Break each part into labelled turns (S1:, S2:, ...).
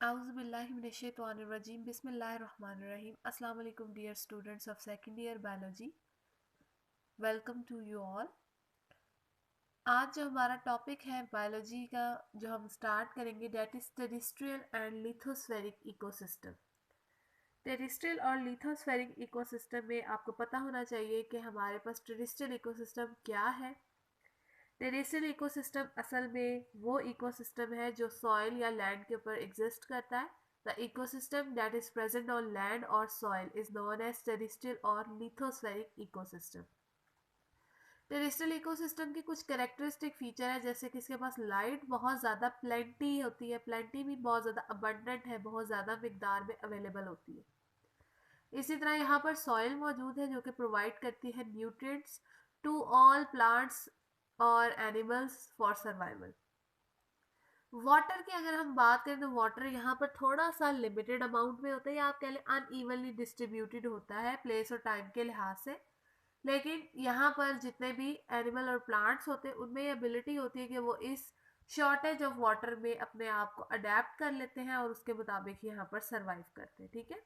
S1: Auzubillahiminash-shaytanir-rajim. Bismillahir-rahmanir-rahim. Assalamu alaikum dear students of second year biology. Welcome to you all. आज जो हमारा topic है biology का जो हम स्टार्ट करेंगे that is terrestrial and lithospheric ecosystem. Terrestrial और लिथोस्फेरिक इकोसिस्टम में आपको पता होना चाहिए कि हमारे पास टेरेस्ट्रियल इकोसिस्टम क्या है। टेरेस्ट्रियल इकोसिस्टम असल में वो इकोसिस्टम है जो सॉइल या लैंड के ऊपर एग्जिस्ट करता है। The ecosystem that is present on land और soil is known as terrestrial और लिथोस्फेरिक इकोसिस्टम। टेरेस्ट्रियल इकोसिस्टम की कुछ कैरेक्टरिस्टिक फीचर है, जैसे कि इसके पास लाइट बहुत ज़्यादा प्लेंटी होती है, प्लेंटी भी बहुत ज़्यादा अबंडेंट है, बहुत ज़्यादा मिकदार में अवेलेबल होती है। इसी तरह यहाँ पर सॉइल मौजूद है जो कि प्रोवाइड करती है न्यूट्रिएंट्स टू ऑल प्लांट्स और एनिमल्स फॉर सर्वाइवल। वाटर की अगर हम बात करें तो वाटर यहाँ पर थोड़ा सा लिमिटेड अमाउंट में होता है, या आप कह लें अनइवनली डिस्ट्रीब्यूटेड होता है प्लेस और टाइम के लिहाज से। लेकिन यहाँ पर जितने भी एनिमल और प्लांट्स होते हैं उनमें ये एबिलिटी होती है कि वो इस शॉर्टेज ऑफ वाटर में अपने आप को अडेप्ट कर लेते हैं और उसके मुताबिक यहाँ पर सर्वाइव करते हैं। ठीक है,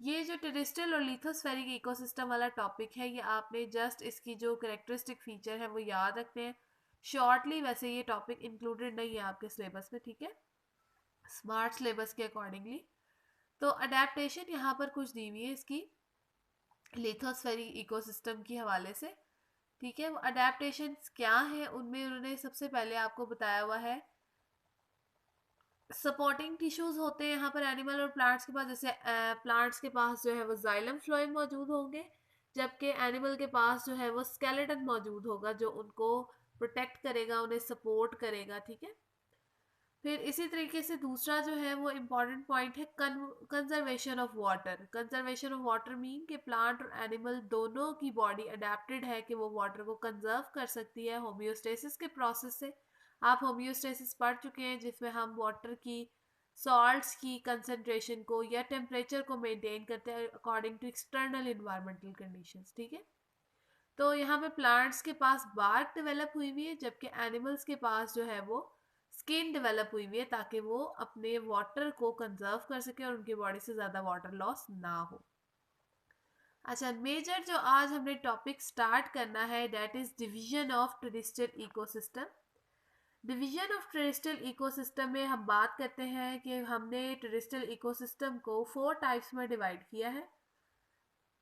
S1: ये जो टेरेस्ट्रियल और लिथोस्फेरिक इकोसिस्टम वाला टॉपिक है, ये आपने जस्ट इसकी जो करेक्टरिस्टिक फीचर है वो याद रखते हैं शॉर्टली। वैसे ये टॉपिक इंक्लूडेड नहीं है आपके सिलेबस में, ठीक है, स्मार्ट सिलेबस के अकॉर्डिंगली। तो अडेप्टेशन यहाँ पर कुछ दी हुई है इसकी लिथोस्फेरिक इकोसिस्टम की हवाले से। ठीक है, वो अडेप्टेशन क्या है उनमें उन्होंने सबसे पहले आपको बताया हुआ है सपोर्टिंग टिश्यूज होते हैं यहाँ पर एनिमल और प्लांट्स के पास। जैसे प्लांट्स के पास जो है वो जाइलम फ्लोएम मौजूद होंगे, जबकि एनिमल के पास जो है वो स्केलेटन मौजूद होगा जो उनको प्रोटेक्ट करेगा, उन्हें सपोर्ट करेगा। ठीक है, फिर इसी तरीके से दूसरा जो है वो इम्पॉर्टेंट पॉइंट है conservation of water. Conservation of water mean कि प्लांट और एनिमल दोनों की बॉडी अडेप्टेड है कि वो वाटर को कंजर्व कर सकती है होम्योस्टेसिस के प्रोसेस से। आप होम्योस्टेसिस पढ़ चुके हैं जिसमें हम वाटर की सॉल्ट्स की कंसंट्रेशन को या टेम्परेचर को मेंटेन करते हैं according to external environmental conditions. ठीक है, तो यहाँ पे प्लांट्स के पास बार्क डेवलप हुई हुई है, जबकि एनिमल्स के पास जो है वो स्किन डेवलप हुई हुई है ताकि वो अपने वाटर को कंजर्व कर सके और उनकी बॉडी से ज़्यादा वाटर लॉस ना हो। अच्छा, मेजर जो आज हमने टॉपिक स्टार्ट करना है that is division of terrestrial ecosystem. Division of terrestrial ecosystem में हम बात करते हैं कि हमने टेरेस्ट्रियल इकोसिस्टम को 4 टाइप्स में डिवाइड किया है,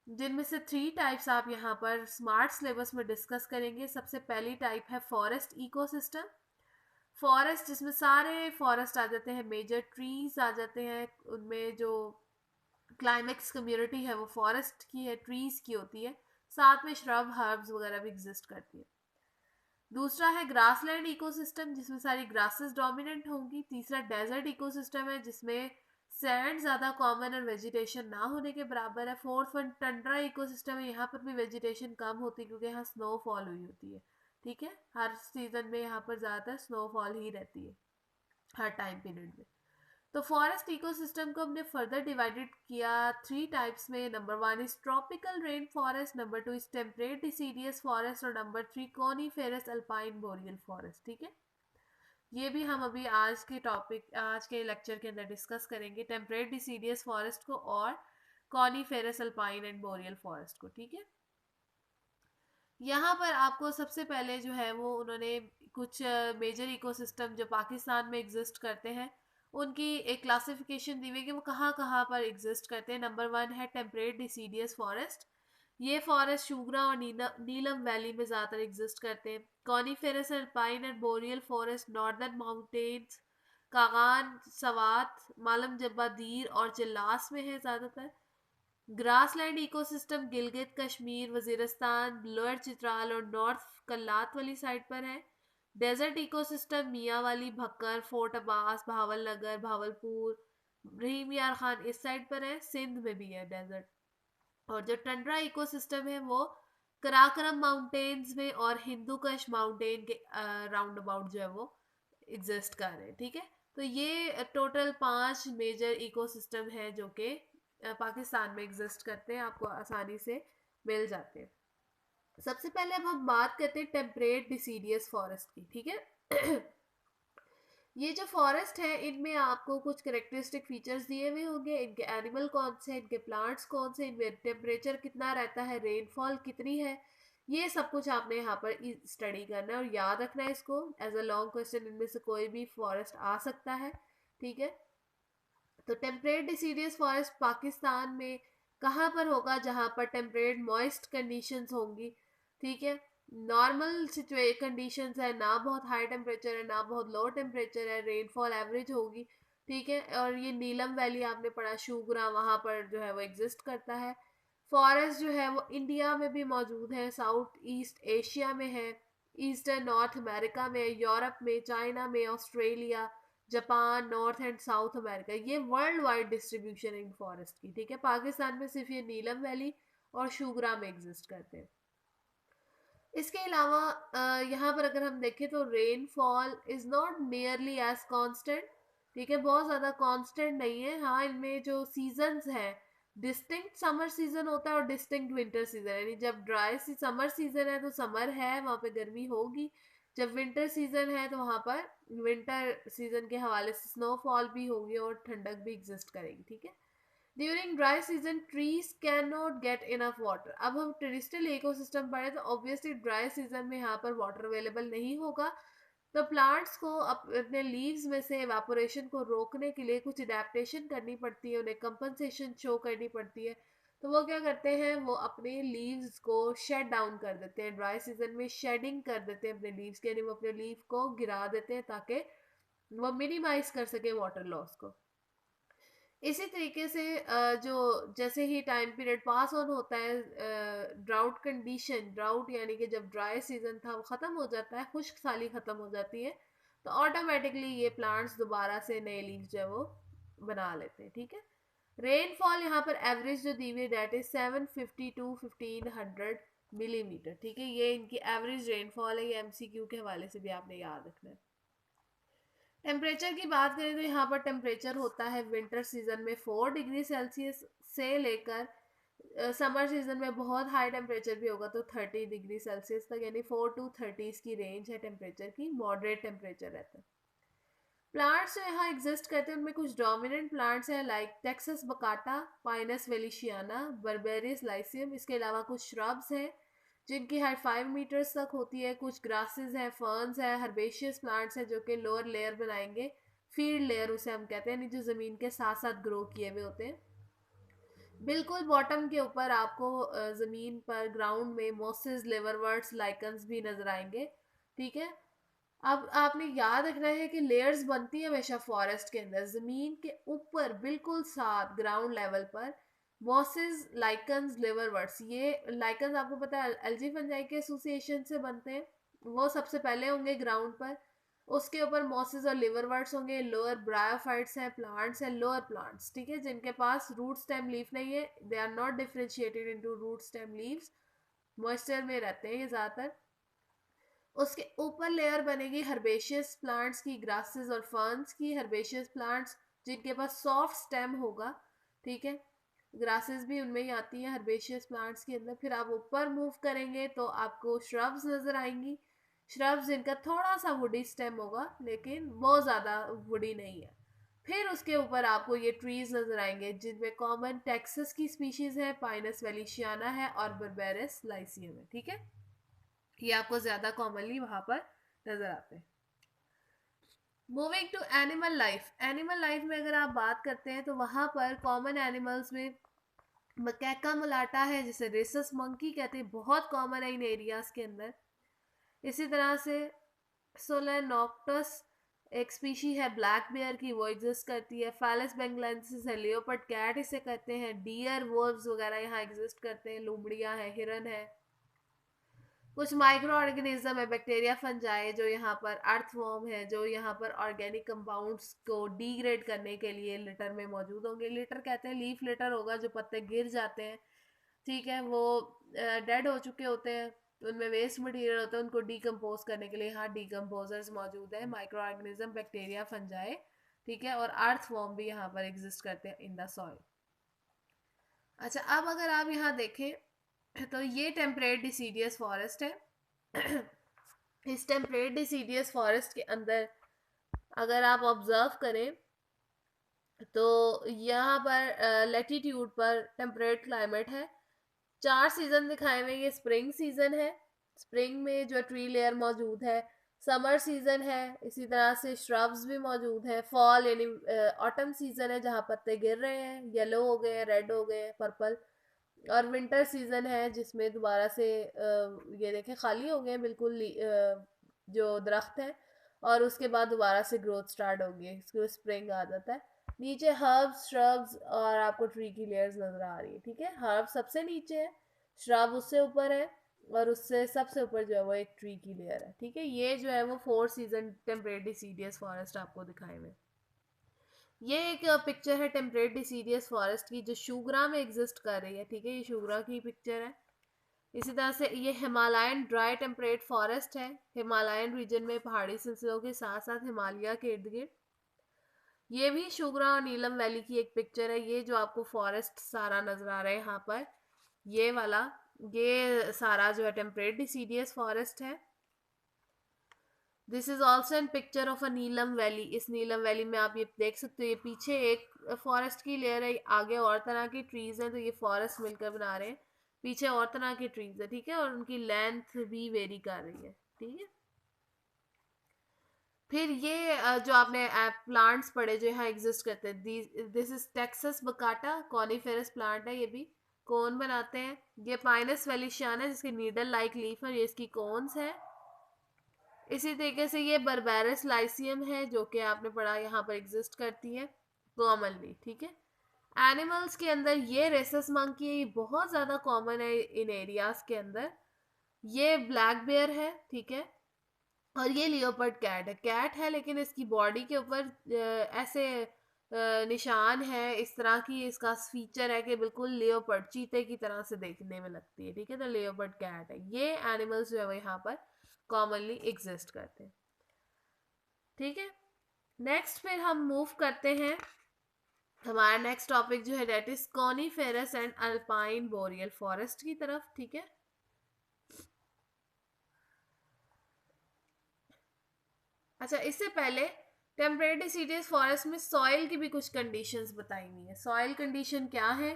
S1: जिनमें से 3 टाइप्स आप यहाँ पर स्मार्ट सिलेबस में डिस्कस करेंगे। सबसे पहली टाइप है फॉरेस्ट इकोसिस्टम। फॉरेस्ट जिसमें सारे फॉरेस्ट आ जाते हैं, मेजर ट्रीज आ जाते हैं, उनमें जो क्लाइमेक्स कम्युनिटी है वो फॉरेस्ट की है, ट्रीज की होती है, साथ में श्रब हर्ब्स वगैरह भी एग्जिस्ट करती है। दूसरा है ग्रासलैंड इकोसिस्टम जिसमें सारी ग्रासेस डोमिनेंट होंगी। तीसरा डेजर्ट इकोसिस्टम है जिसमें सैंड ज़्यादा कॉमन और वेजिटेशन ना होने के बराबर है। फोर्थ वन टंड्रा इकोसिस्टम है, यहाँ पर भी वेजिटेशन कम होती है क्योंकि यहाँ स्नोफॉल हुई होती है। ठीक है, हर सीजन में यहाँ पर ज़्यादातर स्नोफॉल ही रहती है हर टाइम पीरियड में। तो फॉरेस्ट इकोसिस्टम को हमने फर्दर डिवाइडेड किया 3 टाइप्स में। Number 1 is tropical rain forest, number 2 is temperate deciduous forest और number 3 coniferous alpine boreal forest. ठीक है, ये भी हम अभी आज के टॉपिक आज के लेक्चर के अंदर डिस्कस करेंगे, टेम्परेट डिसीडियस फॉरेस्ट को और coniferous alpine and boreal forest को। ठीक है, यहाँ पर आपको सबसे पहले जो है वो उन्होंने कुछ मेजर इकोसिस्टम जो पाकिस्तान में एग्जिस्ट करते हैं उनकी एक क्लासिफिकेशन दी हुई कि वो कहाँ कहाँ पर एग्जिस्ट करते हैं। नंबर 1 है टेम्परेट डिसीडियस फॉरेस्ट। ये फॉरेस्ट शुगरा और नीलम वैली में ज़्यादातर एग्जिस्ट करते हैं। Coniferous alpine and boreal forest northern mountains Kaghan, Swat, Malam Jabba Dir और चिल्लास में है ज़्यादातर। Grassland ecosystem Gilgit Kashmir, Waziristan, lower Chitral और नॉर्थ कल्लात वाली साइड पर है। डेजर्ट इकोसिस्टम मियाँ वाली, भक्कर, फोर्ट अब्बास, भावल नगर, भावलपुर, रहीम यार खान इस साइड पर है। सिंध में भी है डेजर्ट। और जो टंड्रा इकोसिस्टम है वो कराकरम माउंटेन्स में और हिंदू कश माउंटेन के राउंड अबाउट जो है वो एग्जिस्ट कर रहे हैं। ठीक है, तो ये टोटल 5 मेजर इकोसिस्टम है जो कि पाकिस्तान में एग्जिस्ट करते हैं, आपको आसानी से मिल जाते हैं। सबसे पहले अब हम बात करते हैं टेम्परेट डिसीडियस फॉरेस्ट की। ठीक है, ये जो फॉरेस्ट है इनमें आपको कुछ करेक्टरिस्टिक फीचर्स दिए हुए होंगे, इनके एनिमल कौन से हैं, इनके प्लांट्स कौन से, इनमें टेम्परेचर कितना रहता है, रेनफॉल कितनी है, ये सब कुछ आपने यहाँ पर स्टडी करना है और याद रखना है इसको एज अ लॉन्ग क्वेश्चन। इनमें से कोई भी फॉरेस्ट आ सकता है, ठीक है। तो टेम्परेट डिसीडियस फॉरेस्ट पाकिस्तान में कहाँ पर होगा, जहाँ पर टेम्परेट मॉइस्ट कंडीशंस होंगी, ठीक है। नॉर्मल कंडीशंस है, ना बहुत हाई टेम्परेचर है ना बहुत लो टेम्परेचर है, रेनफॉल एवरेज होगी, ठीक है। और ये नीलम वैली आपने पढ़ा, शुगरा, वहाँ पर जो है वो एग्जिस्ट करता है। फॉरेस्ट जो है वो इंडिया में भी मौजूद है, साउथ ईस्ट एशिया में है, ईस्टर्न नॉर्थ अमेरिका में, यूरोप में, चाइना में, Australia, Japan, north and south America, ये वर्ल्ड वाइड डिस्ट्रीब्यूशन है इन फॉरेस्ट की, ठीक है। पाकिस्तान में सिर्फ ये नीलम वैली और शुगरा में एग्जिस्ट करते हैं। इसके अलावा यहाँ पर अगर हम देखें तो rainfall is not nearly as constant, ठीक है, बहुत ज़्यादा कांस्टेंट नहीं है। हाँ, इनमें जो सीजन्स हैं, डिस्टिंक्ट समर सीजन होता है और डिस्टिंक्ट विंटर सीजन, यानी जब ड्राई समर सीजन है तो समर है, वहाँ पे गर्मी होगी। जब विंटर सीजन है तो वहाँ पर विंटर सीजन के हवाले से स्नोफॉल भी होगी और ठंडक भी एग्जिस्ट करेगी, ठीक है। During dry season trees can not get enough water. अब हम टेरेस्ट्रियल इकोसिस्टम पढ़े तो ऑब्वियसली ड्राई सीजन में यहाँ पर वाटर अवेलेबल नहीं होगा, तो प्लांट्स को अपने लीव्स में से एवापोरेशन को रोकने के लिए कुछ अडेप्टेशन करनी पड़ती है, उन्हें कंपनसेशन शो करनी पड़ती है। तो वो क्या करते हैं, वो अपने लीव्स को शेड डाउन कर देते हैं, ड्राई सीजन में शेडिंग कर देते हैं अपने लीव्स के, यानी वो अपने लीव को गिरा देते हैं ताकि वो मिनिमाइज कर सके वाटर लॉस को। इसी तरीके से जो जैसे ही टाइम पीरियड पास ऑन होता है, ड्राउट कंडीशन, ड्राउट यानी कि जब ड्राई सीजन था वो ख़त्म हो जाता है, खुश्क साली ख़त्म हो जाती है, तो ऑटोमेटिकली ये प्लांट्स दोबारा से नए लीव्स जो है वो बना लेते हैं, ठीक है। रेनफॉल यहाँ पर एवरेज जो दी हुई डेट इज 750 टू 1500 मिलीमीटर, ठीक है, ये इनकी एवरेज रेनफॉल है, ये एमसीक्यू के हवाले से भी आपने याद रखना है। टेम्परेचर की बात करें तो यहाँ पर टेम्परेचर होता है विंटर सीजन में 4 डिग्री सेल्सियस से लेकर समर सीजन में बहुत हाई टेम्परेचर भी होगा तो 30 डिग्री सेल्सियस तक, यानी 4 टू 30 की रेंज है टेम्परेचर की, मॉडरेट टेम्परेचर रहता है। प्लांट्स जो यहाँ एग्जिस्ट करते हैं उनमें कुछ डोमिनेंट प्लांट्स हैं like Taxus baccata, Pinus wallichiana, Berberis lycium. इसके अलावा कुछ श्रब्स हैं जिनकी हाइट 5 मीटर्स तक होती है, कुछ ग्रासेस हैं, फर्न्स हैं, हर्बेशियस प्लांट्स हैं जो कि लोअर लेयर बनाएंगे, फील्ड लेयर उसे हम कहते हैं, जो ज़मीन के साथ साथ ग्रो किए हुए होते हैं। बिल्कुल बॉटम के ऊपर आपको ज़मीन पर ग्राउंड में मॉसेस, लिवरवर्ट्स, लाइकन्स भी नजर आएंगे, ठीक है। अब आपने याद रखना है कि लेयर्स बनती है हमेशा फॉरेस्ट के अंदर, ज़मीन के ऊपर बिल्कुल साथ ग्राउंड लेवल पर मॉसेस, लाइकन्स, लिवरवर्ट्स। ये लाइकन्स आपको पता है एल्जी फंजाई के एसोसिएशन से बनते हैं, वो सबसे पहले होंगे ग्राउंड पर, उसके ऊपर मॉसेस और लिवरवर्ट्स होंगे, लोअर ब्रायोफाइट्स हैं, प्लांट्स हैं, लोअर प्लांट्स, ठीक है, जिनके पास रूट स्टेम लीफ नहीं है, they are not differentiated into root stem leaves, moisture में रहते हैं ये ज़्यादातर। उसके ऊपर लेयर बनेगी हर्बेशियस प्लांट्स की, ग्रासेस और फर्न्स की। हर्बेशियस प्लांट्स जिनके पास सॉफ्ट स्टेम होगा, ठीक है, ग्रासेस भी उनमें ही आती हैं हर्बेशियस प्लांट्स के अंदर। फिर आप ऊपर मूव करेंगे तो आपको श्रब्स नजर आएंगी, श्रब्स जिनका थोड़ा सा वुडी स्टेम होगा लेकिन बहुत ज़्यादा वुडी नहीं है। फिर उसके ऊपर आपको ये ट्रीज नजर आएंगे जिनमें कॉमन टेक्सस की स्पीशीज है, पाइनस वेलिशियाना है और बर्बेरिस लाइसियम है, ठीक है, ये आपको ज्यादा कॉमनली वहां पर नजर आते हैं। Moving to animal life, animal life में अगर आप बात करते हैं तो वहां पर कॉमन एनिमल्स में मकैका मुलाटा है जिसे रेसस मंकी कहते हैं, बहुत कॉमन है इन एरियाज के अंदर। इसी तरह से सोलेनोप्टस एक स्पीशी है ब्लैक बेयर की, वो एग्जिस्ट करती है। फैलस बेंगलेंसिस है, लियोपर्ड कैट इसे कहते हैं, डियर, वोल्व्स वगैरह यहाँ एग्जिस्ट करते हैं, लोमड़ियाँ है, हिरन है। कुछ माइक्रो ऑर्गेनिज्म है, बैक्टीरिया, फंजाई, जो यहाँ पर अर्थवॉर्म है, जो यहाँ पर ऑर्गेनिक कंपाउंड्स को डीग्रेड करने के लिए लिटर में मौजूद होंगे। लिटर कहते हैं लीफ लिटर होगा, जो पत्ते गिर जाते हैं, ठीक है, वो डेड हो चुके होते हैं, तो उनमें वेस्ट मटेरियल होता है, उनको डीकम्पोज करने के लिए यहाँ डीकम्पोजर्स मौजूद है, माइक्रो ऑर्गेनिज्म, बैक्टीरिया, फंजाई, ठीक है, और अर्थवॉर्म भी यहाँ पर एग्जिस्ट करते हैं इन द सॉइल। अच्छा, अब अगर आप यहाँ देखें तो ये टेम्परेट डिसीडियस फॉरेस्ट है। इस टेम्परेट डिसीडियस फॉरेस्ट के अंदर अगर आप ऑब्जर्व करें तो यहाँ पर लेटीट्यूड पर टेम्परेट क्लाइमेट है। 4 सीजन दिखाए हुए, ये स्प्रिंग सीजन है, स्प्रिंग में जो ट्री लेयर मौजूद है। समर सीजन है, इसी तरह से श्रब्स भी मौजूद है। फॉल यानी ऑटम सीजन है जहाँ पत्ते गिर रहे हैं, येलो हो गए हैं, रेड हो गए हैं, पर्पल। और विंटर सीजन है जिसमें दोबारा से ये देखें खाली हो गए हैं बिल्कुल जो दरख्त है, और उसके बाद दोबारा से ग्रोथ स्टार्ट होगी, इसको स्प्रिंग आ जाता है। नीचे हर्ब्स, श्रब्स और आपको ट्री की लेयर्स नजर आ रही है, ठीक है। हर्ब सबसे नीचे है, श्रब उससे ऊपर है, और उससे सबसे ऊपर जो है वो एक ट्री की लेयर है, ठीक है। ये जो है वो 4 सीजन टेम्परेट डिसीडियस फॉरेस्ट आपको दिखाए हुए। ये एक पिक्चर है टेम्परेट डिसीडियस फॉरेस्ट की जो शुगरा में एग्जिस्ट कर रही है, ठीक है। ये शुगरा की पिक्चर है। इसी तरह से ये हिमालयन ड्राई टेम्परेट फॉरेस्ट है, हिमालयन रीजन में पहाड़ी सिलसिलों के साथ साथ हिमालय के इर्द गिर्द। ये भी शुगरा और नीलम वैली की एक पिक्चर है। ये जो आपको फॉरेस्ट सारा नजर आ रहा है यहाँ पर, ये वाला, ये सारा जो है टेम्परेट डिसीडियस फॉरेस्ट है। This is also an picture of a Neelam valley. इस नीलम वैली में आप ये देख सकते हो, ये पीछे एक फॉरेस्ट की लेयर है, आगे और तरह की ट्रीज हैं, तो ये फॉरेस्ट मिलकर बना रहे हैं। पीछे और तरह की ट्रीज है, ठीक है, और उनकी लेंथ भी वेरी कर रही है, ठीक है। फिर ये जो आपने प्लांट्स पढ़े जो यहाँ एग्जिस्ट करते हैं, this is Texas बकाटा, coniferous plant है, ये भी कोन बनाते हैं। ये पाइनस वेलिशियाना है जिसकी नीडल लाइक लीफ है, ये इसकी कोन्स है। इसी तरीके से ये बर्बेरस लाइसियम है जो कि आपने पढ़ा यहाँ पर एग्जिस्ट करती है कॉमनली, ठीक है। एनिमल्स के अंदर ये रेसस मंकी है, ये बहुत ज़्यादा कॉमन है इन एरियाज के अंदर। ये ब्लैक बेयर है, ठीक है। और ये लियोपर्ड कैट है, कैट है लेकिन इसकी बॉडी के ऊपर ऐसे निशान है, इस तरह की इसका फीचर है कि बिल्कुल लियोपर्ड चीते की तरह से देखने में लगती है, ठीक है। तो लियोपर्ड कैट है। ये एनिमल्स जो है वो यहाँ पर कॉमनली एग्जिस्ट करते हैं, ठीक है। नेक्स्ट फिर हम मूव करते हैं, हमारा नेक्स्ट टॉपिक जो है that is coniferous and alpine boreal forest की तरफ, ठीक है। अच्छा, इससे पहले टेम्परेट डिसीडियस फॉरेस्ट में सॉइल की भी कुछ कंडीशंस बताई हुई है। सॉइल कंडीशन क्या है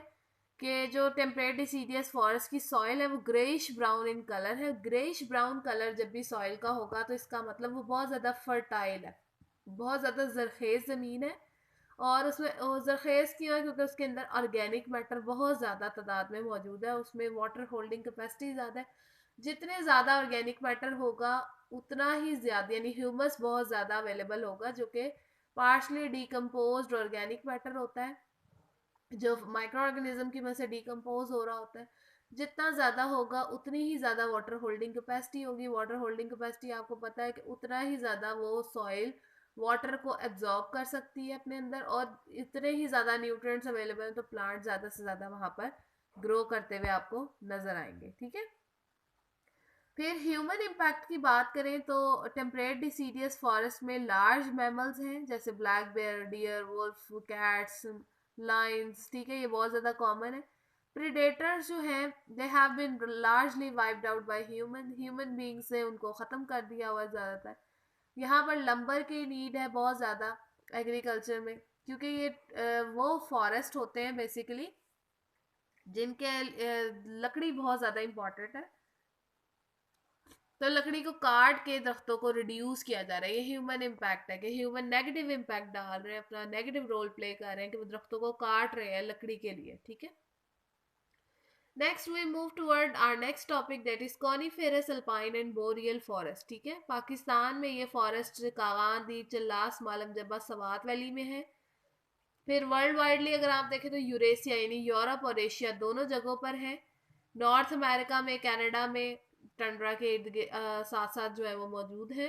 S1: कि जो टेम्परेट डिसीडियस फॉरेस्ट की सॉइल है वो ग्रेइश ब्राउन इन कलर है। ग्रेइश ब्राउन कलर जब भी सॉइल का होगा तो इसका मतलब वो बहुत ज़्यादा फर्टाइल है, बहुत ज़्यादा जरखेज़ ज़मीन है। और उसमें जरखेज़ क्यों है? क्योंकि उसके अंदर ऑर्गेनिक मैटर बहुत ज़्यादा तादाद में मौजूद है, उसमें वाटर होल्डिंग कैपेसिटी ज़्यादा है। जितने ज़्यादा ऑर्गेनिक मैटर होगा उतना ही ज़्यादा, यानी ह्यूमस बहुत ज़्यादा अवेलेबल होगा जो कि पार्शली डिकम्पोज्ड ऑर्गेनिक मैटर होता है, जो माइक्रो ऑर्गेनिज्म की वजह से डिकम्पोज हो रहा होता है। जितना ज़्यादा होगा उतनी ही ज़्यादा वाटर होल्डिंग कैपेसिटी होगी। वाटर होल्डिंग कैपेसिटी आपको पता है कि उतना ही ज़्यादा वो सॉइल वाटर को एब्जॉर्ब कर सकती है अपने अंदर, और इतने ही ज़्यादा न्यूट्रिएंट्स अवेलेबल हैं तो प्लांट ज़्यादा से ज़्यादा वहाँ पर ग्रो करते हुए आपको नज़र आएंगे, ठीक है। फिर ह्यूमन इम्पैक्ट की बात करें तो टेम्परेट डिसीडियस फॉरेस्ट में लार्ज मैमल्स हैं जैसे black bear, deer, wolf, cats, lions, ठीक है, ये बहुत ज़्यादा कॉमन है। प्रीडेटर्स जो हैं they have been largely wiped out by human beings ने उनको ख़त्म कर दिया हुआ है ज़्यादातर। यहाँ पर लंबर की नीड है बहुत ज़्यादा एग्रीकल्चर में, क्योंकि ये वो फॉरेस्ट होते हैं बेसिकली जिनके लकड़ी बहुत ज़्यादा इंपॉर्टेंट है। तो लकड़ी को काट के दरख्तों को रिड्यूस किया जा रहा है। ये ह्यूमन इम्पैक्ट है कि ह्यूमन नेगेटिव इम्पैक्ट डाल रहे हैं, अपना नेगेटिव रोल प्ले कर रहे हैं कि वो दरख्तों को काट रहे हैं लकड़ी के लिए, ठीक है। Next we move toward our next topic that is coniferous alpine and boreal forest, ठीक है। पाकिस्तान में ये फॉरेस्ट कागान, दीर, चल्लास, मालम जब्बा, सवात वैली में है। फिर वर्ल्ड वाइडली अगर आप देखें तो यूरेशिया यानी यूरोप और एशिया दोनों जगहों पर है। नॉर्थ अमेरिका में, कनाडा में टंड्रा के इर्द साथ साथ जो है वो मौजूद है।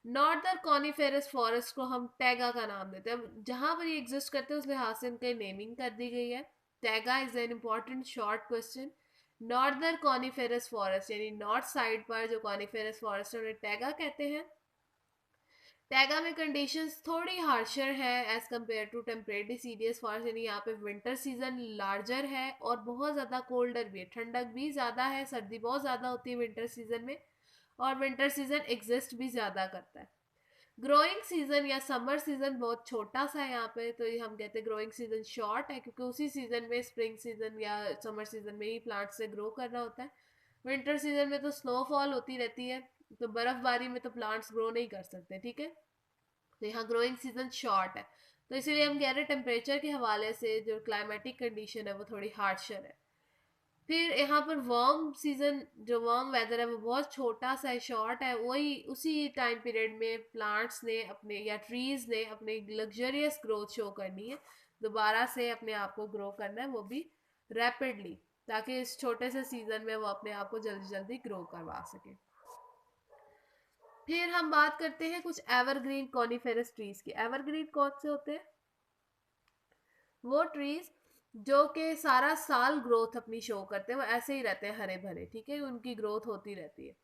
S1: नॉर्दर्न कॉनिफेरस फॉरेस्ट को हम टैगा का नाम देते हैं। जहां पर ये एग्जिस्ट करते हैं उस लिहाज से इनकी नेमिंग कर दी गई है। Taiga is an important short question. Northern coniferous forest यानी नॉर्थ साइड पर जो कॉनिफेरस फॉरेस्ट है उन्हें टैगा कहते हैं। टैगा में कंडीशंस थोड़ी हार्शर है as compare to temperate deciduous forest, यानी यहाँ पे विंटर सीजन लार्जर है और बहुत ज़्यादा कोल्डर भी है, ठंडक भी ज़्यादा है, सर्दी बहुत ज़्यादा होती है विंटर सीजन में, और विंटर सीजन एग्जिस्ट भी ज़्यादा करता है। ग्रोइंग सीजन या समर सीजन बहुत छोटा सा है यहाँ पे, तो ये हम कहते हैं ग्रोइंग सीजन शॉर्ट है, क्योंकि उसी सीजन में, स्प्रिंग सीजन या समर सीजन में ही प्लांट से ग्रो करना होता है। विंटर सीजन में तो स्नोफॉल होती रहती है, तो बर्फबारी में तो प्लांट्स ग्रो नहीं कर सकते, ठीक है। तो यहाँ ग्रोइंग सीजन शॉर्ट है, तो इसीलिए हम कह रहे हैं टेम्परेचर के हवाले से जो क्लाइमेटिक कंडीशन है वो थोड़ी हार्शर है। फिर यहाँ पर वार्म सीजन, जो वार्म वेदर है वो बहुत छोटा सा है, शॉर्ट है। वही उसी टाइम पीरियड में प्लांट्स ने अपने या ट्रीज ने अपने लग्जरियस ग्रोथ शो करनी है, दोबारा से अपने आप को ग्रो करना है, वो भी रैपिडली, ताकि इस छोटे से सीजन में वो अपने आप को जल्दी जल्दी ग्रो करवा सके। फिर हम बात करते हैं कुछ एवरग्रीन कॉनिफेरस ट्रीज की। एवरग्रीन कौन से होते हैं? वो ट्रीज जो कि सारा साल ग्रोथ अपनी शो करते हैं, वो ऐसे ही रहते हैं हरे भरे, ठीक है, उनकी ग्रोथ होती रहती है।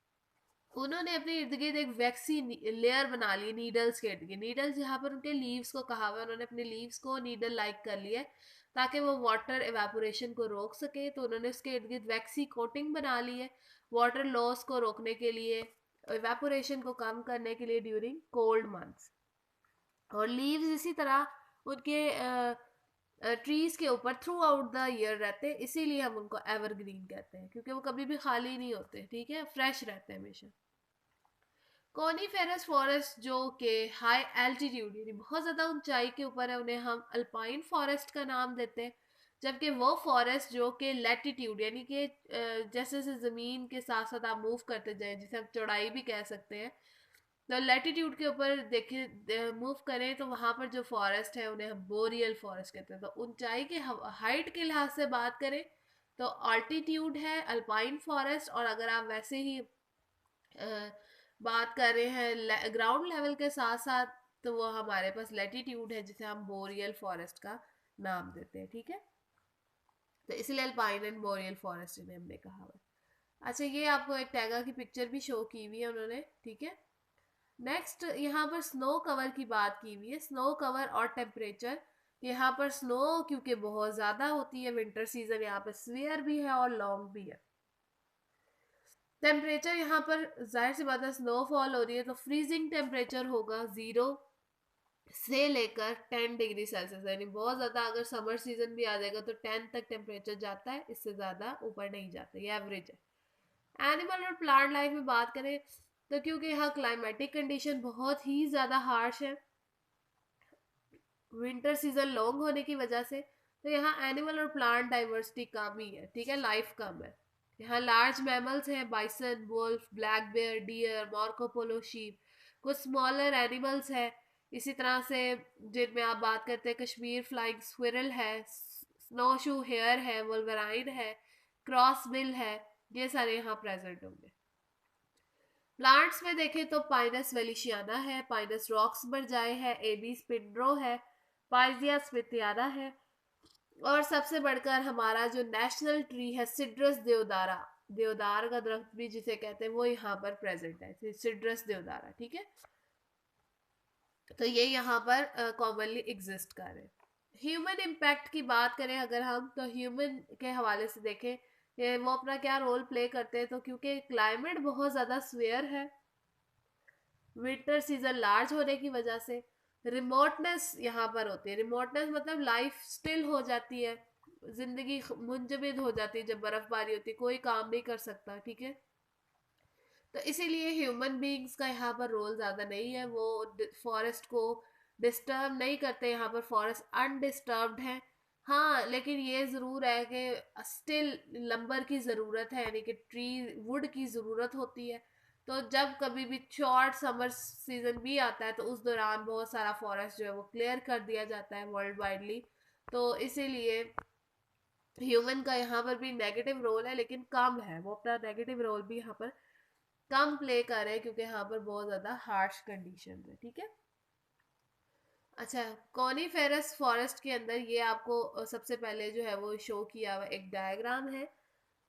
S1: उन्होंने अपने इर्द गिर्द एक वैक्सी लेयर बना ली नीडल्स के इर्द गिर्द। नीडल्स यहाँ पर उनके लीव्स को कहा हुआ है, उन्होंने अपने लीव्स को नीडल लाइक कर लिया है ताकि वो वाटर एवेपोरेशन को रोक सके। तो उन्होंने उसके इर्द गिर्द वैक्सी कोटिंग बना ली है वाटर लॉस को रोकने के लिए, एवेपोरेशन को कम करने के लिए ड्यूरिंग कोल्ड मंथ्स। और लीव्स इसी तरह उनके ट्रीज के ऊपर थ्रू आउट द ईयर रहते हैं, इसीलिए हम उनको एवरग्रीन कहते हैं, क्योंकि वो कभी भी खाली नहीं होते, ठीक है, फ्रेश रहते हैं हमेशा। कॉनीफेरस फॉरेस्ट जो कि हाई एल्टीट्यूड यानी बहुत ज़्यादा ऊंचाई के ऊपर है, उन्हें हम अल्पाइन फॉरेस्ट का नाम देते हैं। जबकि वो फॉरेस्ट जो कि लैटिट्यूड यानी कि जैसे जैसे ज़मीन के साथ साथ आप मूव करते जाएं, जिसे हम चौड़ाई भी कह सकते हैं, तो लैटिट्यूड के ऊपर देखें मूव करें तो वहाँ पर जो फॉरेस्ट है उन्हें हम बोरियल फॉरेस्ट कहते हैं। तो ऊंचाई के हाइट के लिहाज से बात करें तो ऑल्टीट्यूड है अल्पाइन फॉरेस्ट, और अगर आप वैसे ही बात कर रहे हैं ग्राउंड लेवल के साथ साथ, तो वो हमारे पास लैटिट्यूड है जिसे हम बोरियल फॉरेस्ट का नाम देते हैं, ठीक है। तो इसलिए अल्पाइन एंड बोरियल फॉरेस्ट इन्हें हमने कहा हुआ है। अच्छा, ये आपको एक टैगा की पिक्चर भी शो की हुई है उन्होंने, ठीक है। नेक्स्ट यहाँ पर स्नो कवर की बात की हुई है। स्नो कवर और टेम्परेचर, यहाँ पर स्नो क्योंकि बहुत ज़्यादा होती है, विंटर सीजन यहाँ पर स्वेयर भी है और लॉन्ग भी है। टेम्परेचर यहाँ पर जाहिर सी बात है, स्नोफॉल हो रही है तो फ्रीजिंग टेम्परेचर होगा 0 से लेकर 10 डिग्री सेल्सियस, यानी बहुत ज़्यादा अगर समर सीजन भी आ जाएगा तो 10 तक टेम्परेचर जाता है, इससे ज़्यादा ऊपर नहीं जाता, ये एवरेज है। एनिमल और प्लांट लाइफ में बात करें तो क्योंकि यहाँ क्लाइमेटिक कंडीशन बहुत ही ज़्यादा हार्श है, विंटर सीजन लॉन्ग होने की वजह से, तो यहाँ एनिमल और प्लांट डाइवर्सिटी कम ही है, ठीक है, लाइफ कम है। यहाँ लार्ज मैमल्स हैं, bison, wolf, black bear, deer, Marco Polo, sheep. कुछ स्मॉलर एनिमल्स हैं इसी तरह से, जिनमें आप बात करते हैं कश्मीर फ्लाइंग स्क्विरल है, स्नोशू हेयर है, वोल्वराइन है, क्रॉस बिल है, ये सारे यहाँ प्रेजेंट होंगे। प्लांट्स में देखें तो पाइनस वेलिशियाना है, पाइनस रॉक्स बरजाए है, एबी स्पिंड्रो है, पाइजिया स्मिथियाना है, और सबसे बढ़कर हमारा जो नेशनल ट्री है सिड्रस देवदारा, देवदार का दरख्त भी जिसे कहते हैं, वो यहाँ पर प्रेजेंट है, सिड्रस देवदारा, ठीक है। तो ये यहाँ पर कॉमनली एग्जिस्ट कर रहे हैं। ह्यूमन इम्पैक्ट की बात करें अगर हम, तो ह्यूमन के हवाले से देखें कि वो अपना क्या रोल प्ले करते हैं, तो क्योंकि क्लाइमेट बहुत ज़्यादा स्वेयर है, विंटर सीजन लार्ज होने की वजह से रिमोटनेस यहाँ पर होती है। रिमोटनेस मतलब लाइफ स्टिल हो जाती है, जिंदगी मुंजमद हो जाती है, जब बर्फबारी होती है कोई काम नहीं कर सकता, ठीक है। तो इसीलिए ह्यूमन बीइंग्स का यहाँ पर रोल ज़्यादा नहीं है, वो फॉरेस्ट को डिस्टर्ब नहीं करते, यहाँ पर फॉरेस्ट अनडिस्टर्ब्ड है। हाँ, लेकिन ये ज़रूर है कि स्टिल लंबर की ज़रूरत है, यानी कि ट्री वुड की ज़रूरत होती है। तो जब कभी भी शॉर्ट समर सीजन भी आता है तो उस दौरान बहुत सारा फॉरेस्ट जो है वो क्लियर कर दिया जाता है वर्ल्ड वाइडली। तो इसीलिए ह्यूमन का यहाँ पर भी नेगेटिव रोल है, लेकिन कम है, वो अपना नेगेटिव रोल भी यहाँ पर कम प्ले कर रहे हैं, क्योंकि यहाँ पर बहुत ज़्यादा हार्श कंडीशन है, ठीक है। अच्छा, कॉनीफेरस फॉरेस्ट के अंदर ये आपको सबसे पहले जो है वो शो किया हुआ एक डायग्राम है,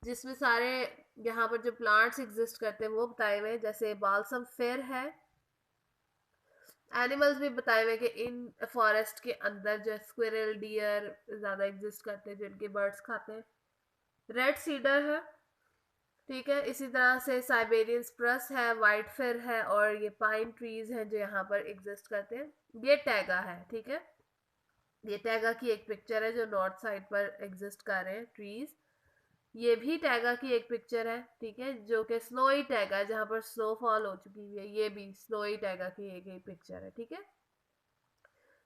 S1: जिसमें सारे यहाँ पर जो प्लांट्स एग्जिस्ट करते हैं वो बताए हुए हैं। जैसे बाल्सम फेयर है, एनिमल्स भी बताए हुए कि इन फॉरेस्ट के अंदर जो स्क्विरल, डियर ज़्यादा एग्जिस्ट करते हैं, जिनके बर्ड्स खाते हैं। रेड सीडर है, ठीक है। इसी तरह से साइबेरियन स्प्रस है, वाइट फिर है, और ये पाइन ट्रीज हैं जो यहाँ पर एग्जिस्ट करते हैं। ये टैगा है, ठीक है। ये टैगा की एक पिक्चर है जो नॉर्थ साइड पर एग्जिस्ट कर रहे हैं ट्रीज। ये भी टैगा की एक पिक्चर है, ठीक है, जो कि स्नोई टैगा है जहाँ पर स्नोफॉल हो चुकी हुई है। ये भी स्नोई टैगा की एक पिक्चर है, ठीक है।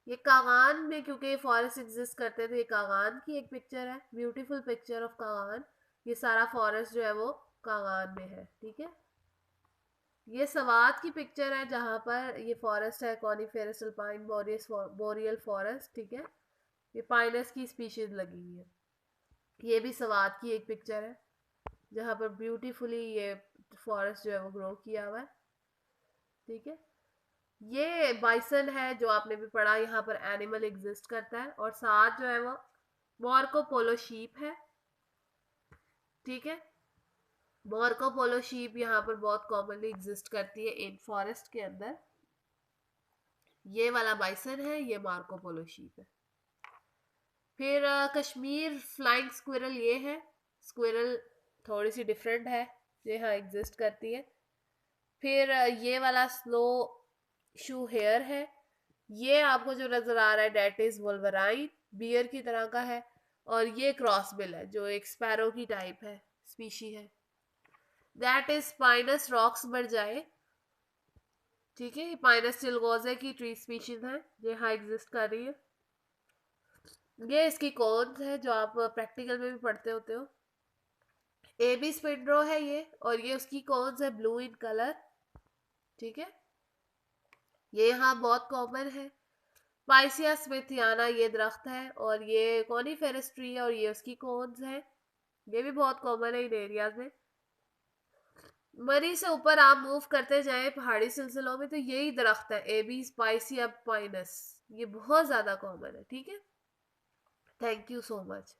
S1: ये कागान में क्योंकि फॉरेस्ट एग्जिस्ट करते हैं तो ये कागान की एक पिक्चर है, ब्यूटीफुल पिक्चर ऑफ कागान। ये सारा फॉरेस्ट जो है वो कागान में है, ठीक है। ये सवात की पिक्चर है जहाँ पर ये फॉरेस्ट है, कॉनिफेरस अल्पाइन बोरियल फॉरेस्ट, ठीक है। ये पाइनस की स्पीशीज लगी हुई है। ये भी सवात की एक पिक्चर है जहाँ पर ब्यूटीफुली ये फॉरेस्ट जो है वो ग्रो किया हुआ है, ठीक है। ये बाइसन है जो आपने भी पढ़ा, यहाँ पर एनिमल एग्जिस्ट करता है। और साथ जो है वो मार्को पोलो शीप है, ठीक है। मार्को पोलो शीप यहाँ पर बहुत कॉमनली एग्जिस्ट करती है इन फॉरेस्ट के अंदर। ये वाला बाइसन है, ये मार्को पोलो शीप है। फिर कश्मीर फ्लाइंग स्क्विरल ये है। स्क्विरल थोड़ी सी डिफरेंट है, जो यहाँ एग्जिस्ट करती है। फिर ये वाला स्नो शू हेयर है। ये आपको जो नजर आ रहा है डेट इज वोल्वराइन, बियर की तरह का है। और ये क्रॉसबिल है जो एक स्पैरो की टाइप है, स्पीशी है। दैट इज पाइनस रॉक्स मर जाए, ठीक है। पाइनस चिलगोजे की ट्री स्पीशीज है जो यहाँ एग्जिस्ट कर रही है। ये इसकी कॉन्स है जो आप प्रैक्टिकल में भी पढ़ते होते हो। एबी स्पिंड्रो है ये, और ये उसकी कॉन्स है ब्लू इन कलर, ठीक है। ये यहाँ बहुत कॉमन है। पाइसिया स्मिथियाना ये दरख्त है, और ये कॉनिफेरस ट्री है, और ये उसकी कोन्स है। ये भी बहुत कॉमन है इन एरियाज में। मरी से ऊपर आप मूव करते जाएं पहाड़ी सिलसिलों में तो यही दरख्त है, एबी पाइसिया पाइनस। ये बहुत ज्यादा कॉमन है, ठीक है। Thank you so much.